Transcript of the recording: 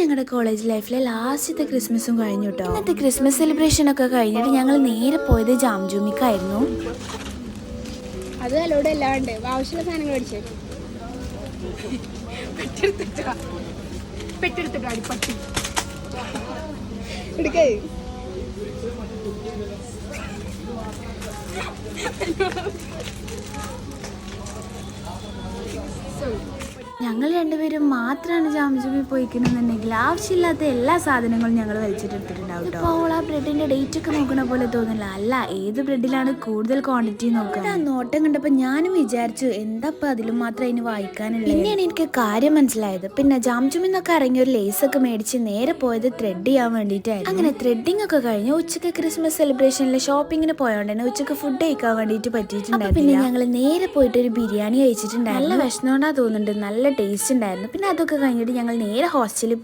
ഞങ്ങളുടെ കോളേജ് ലൈഫിലെ ലാസ്റ്റത്തെ ക്രിസ്മസും കഴിഞ്ഞു കേട്ടോ. ഇന്നത്തെ ക്രിസ്മസ് സെലിബ്രേഷൻ ഒക്കെ കഴിഞ്ഞിട്ട് ഞങ്ങൾ നേരെ പോയത് ജാംജൂമിക്കായിരുന്നു. അത് അലോടെ എല്ലാം ഉണ്ട്. ആവശ്യമുള്ള സാധനങ്ങൾ മേടിച്ചേ. പെട്ടെടുത്തിട്ടോ അടിപ്പട്ടി എടുക്കേ. ഞങ്ങൾ രണ്ടുപേരും മാത്രമാണ് ജാംജൂമിൽ പോയിക്കുന്നുണ്ടെങ്കിൽ ആവശ്യമില്ലാത്ത എല്ലാ സാധനങ്ങളും ഞങ്ങൾ വലിച്ചിട്ടെടുത്തിട്ടുണ്ടാവും കേട്ടോ. അപ്പോൾ ആ ബ്രെഡിന്റെ ഡേറ്റ് ഒക്കെ നോക്കണ പോലെ തോന്നില്ല. അല്ല, ഏത് ബ്രെഡിലാണ് കൂടുതൽ ക്വാണ്ടിറ്റി നോക്കുക. ആ നോട്ടം കണ്ടപ്പോൾ ഞാനും വിചാരിച്ചു എന്താ അതിലും മാത്രം അതിന് വായിക്കാനുള്ളത്. പിന്നെയാണ് എനിക്ക് കാര്യം മനസ്സിലായത്. പിന്നെ ജാംജൂമിൽ നിന്നൊക്കെ ഇറങ്ങി ഒരു ലേസ് ഒക്കെ മേടിച്ച് നേരെ പോയത് ത്രെഡ് ചെയ്യാൻ വേണ്ടിയിട്ടായിരുന്നു. അങ്ങനെ ത്രെഡിങ് ഒക്കെ കഴിഞ്ഞ് ഉച്ചക്ക് ക്രിസ്മസ് സെലിബ്രേഷനിലെ ഷോപ്പിങ്ങിന് പോയോണ്ട് തന്നെ ഉച്ചക്ക് ഫുഡ് കഴിക്കാൻ വേണ്ടിയിട്ട് പറ്റിയിട്ടുണ്ടായിരുന്നു. പിന്നെ ഞങ്ങൾ നേരെ പോയിട്ട് ഒരു ബിരിയാണി കഴിച്ചിട്ടുണ്ടായിരുന്നു. നല്ല വിഷമോണ്ടാ തോന്നുന്നുണ്ട്, നല്ല ടേസ്റ്റ് ഉണ്ടായിരുന്നു. പിന്നെ അതൊക്കെ കഴിഞ്ഞിട്ട് ഞങ്ങൾ നേരെ ഹോസ്റ്റലിൽ